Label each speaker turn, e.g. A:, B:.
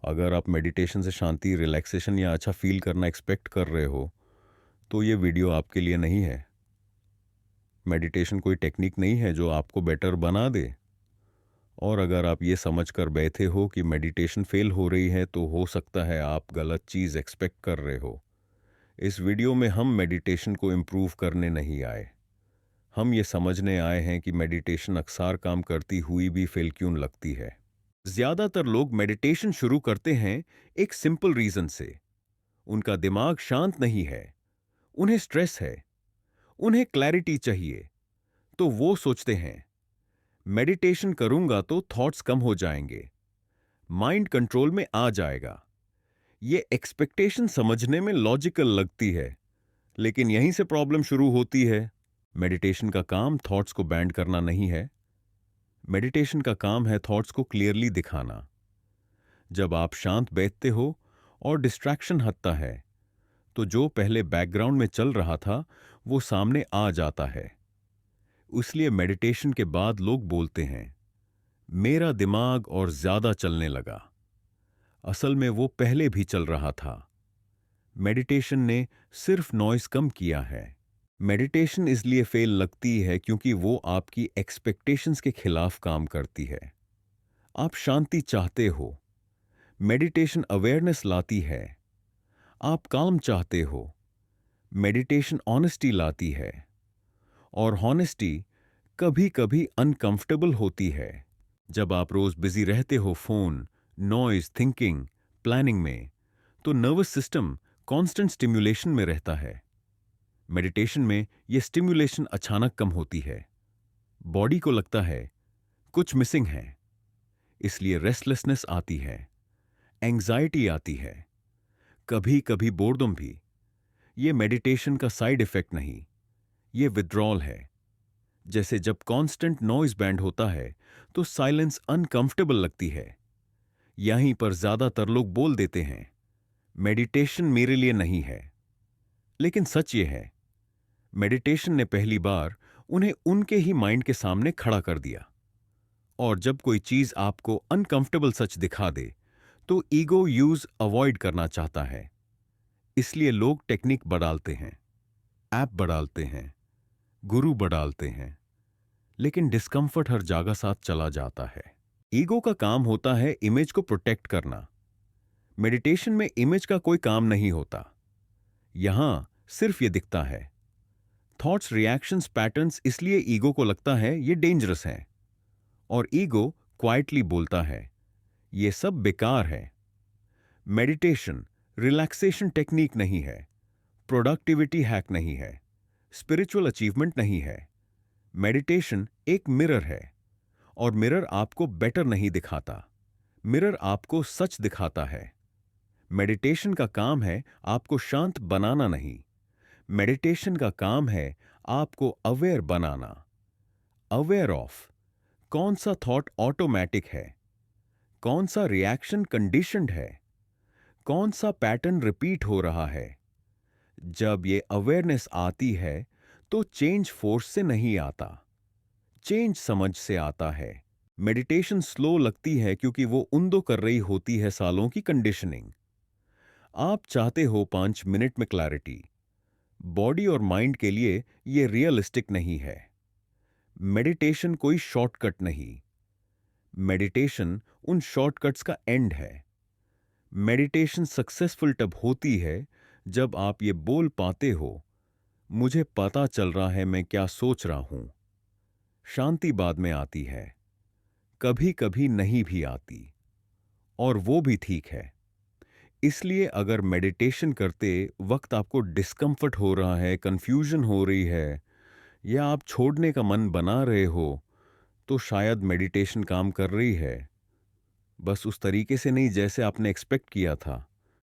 A: अगर आप मेडिटेशन से शांति, रिलैक्सेशन या अच्छा फील करना एक्सपेक्ट कर रहे हो, तो ये वीडियो आपके लिए नहीं है। मेडिटेशन कोई टेक्निक नहीं है जो आपको बेटर बना दे। और अगर आप ये समझकर बैठे हो कि मेडिटेशन फेल हो रही है, तो हो सकता है आप गलत चीज़ एक्सपेक्ट कर रहे हो। इस वीडियो में हम मेडिटेशन को इम्प्रूव करने नहीं आए। हम ये समझने आए हैं कि मेडिटेशन अक्सर काम करती हुई भी फेल क्यों लगती है। ज़्यादातर लोग मेडिटेशन शुरू करते हैं एक सिंपल रीज़न से। उनका दिमाग शांत नहीं है, उन्हें स्ट्रेस है, उन्हें क्लैरिटी चाहिए। तो वो सोचते हैं, मेडिटेशन करूंगा तो थॉट्स कम हो जाएंगे, माइंड कंट्रोल में आ जाएगा। ये एक्सपेक्टेशन समझने में लॉजिकल लगती है, लेकिन यहीं से प्रॉब्लम शुरू होती है। मेडिटेशन का काम थॉट्स को बैंड करना नहीं है। मेडिटेशन का काम है थॉट्स को क्लियरली दिखाना। जब आप शांत बैठते हो और डिस्ट्रैक्शन हटता है, तो जो पहले बैकग्राउंड में चल रहा था वो सामने आ जाता है। इसलिए मेडिटेशन के बाद लोग बोलते हैं, मेरा दिमाग और ज्यादा चलने लगा। असल में वो पहले भी चल रहा था। मेडिटेशन ने सिर्फ नॉइस कम किया है। मेडिटेशन इसलिए फेल लगती है क्योंकि वो आपकी एक्सपेक्टेशंस के खिलाफ काम करती है। आप शांति चाहते हो, मेडिटेशन अवेयरनेस लाती है। आप काम चाहते हो, मेडिटेशन ऑनेस्टी लाती है। और हॉनेस्टी कभी कभी अनकंफर्टेबल होती है। जब आप रोज बिजी रहते हो फोन, नॉइज, थिंकिंग, प्लानिंग में, तो नर्वस सिस्टम कांस्टेंट स्टिम्युलेशन में रहता है। मेडिटेशन में यह स्टिम्युलेशन अचानक कम होती है। बॉडी को लगता है कुछ मिसिंग है, इसलिए रेस्टलेसनेस आती है, एंग्जाइटी आती है, कभी कभी बोर्डम भी। ये मेडिटेशन का साइड इफेक्ट नहीं, ये विथड्रॉल है। जैसे जब कांस्टेंट नॉइज बैंड होता है तो साइलेंस अनकंफर्टेबल लगती है। यहीं पर ज्यादातर लोग बोल देते हैं, मेडिटेशन मेरे लिए नहीं है। लेकिन सच ये है, मेडिटेशन ने पहली बार उन्हें उनके ही माइंड के सामने खड़ा कर दिया। और जब कोई चीज आपको अनकंफर्टेबल सच दिखा दे, तो ईगो यूज अवॉइड करना चाहता है। इसलिए लोग टेक्निक बढ़ाते हैं, ऐप बढ़ाते हैं, गुरु बढ़ाते हैं, लेकिन डिस्कंफर्ट हर जगह साथ चला जाता है। ईगो का काम होता है इमेज को प्रोटेक्ट करना। मेडिटेशन में इमेज का कोई काम नहीं होता। यहां सिर्फ ये दिखता है। थॉट्स, रिएक्शंस, पैटर्न्स, इसलिए ईगो को लगता है ये डेंजरस है। और ईगो क्वाइटली बोलता है, ये सब बेकार है। मेडिटेशन रिलैक्सेशन टेक्निक नहीं है, प्रोडक्टिविटी हैक नहीं है, स्पिरिचुअल अचीवमेंट नहीं है। मेडिटेशन एक मिरर है, और मिरर आपको बेटर नहीं दिखाता, मिरर आपको सच दिखाता है। मेडिटेशन का काम है आपको शांत बनाना नहीं, मेडिटेशन का काम है आपको अवेयर बनाना। अवेयर ऑफ कौन सा थॉट ऑटोमेटिक है, कौन सा रिएक्शन कंडीशनड है, कौन सा पैटर्न रिपीट हो रहा है। जब ये अवेयरनेस आती है तो चेंज फोर्स से नहीं आता, चेंज समझ से आता है। मेडिटेशन स्लो लगती है क्योंकि वो उंदो कर रही होती है सालों की कंडीशनिंग। आप चाहते हो 5 मिनट में क्लैरिटी, बॉडी और माइंड के लिए ये रियलिस्टिक नहीं है। मेडिटेशन कोई शॉर्टकट नहीं, मेडिटेशन उन शॉर्टकट्स का एंड है। मेडिटेशन सक्सेसफुल तब होती है जब आप ये बोल पाते हो, मुझे पता चल रहा है मैं क्या सोच रहा हूं। शांति बाद में आती है, कभी कभी नहीं भी आती, और वो भी ठीक है। इसलिए अगर मेडिटेशन करते वक्त आपको डिस्कंफर्ट हो रहा है, कंफ्यूजन हो रही है, या आप छोड़ने का मन बना रहे हो, तो शायद मेडिटेशन काम कर रही है, बस उस तरीके से नहीं जैसे आपने एक्सपेक्ट किया था।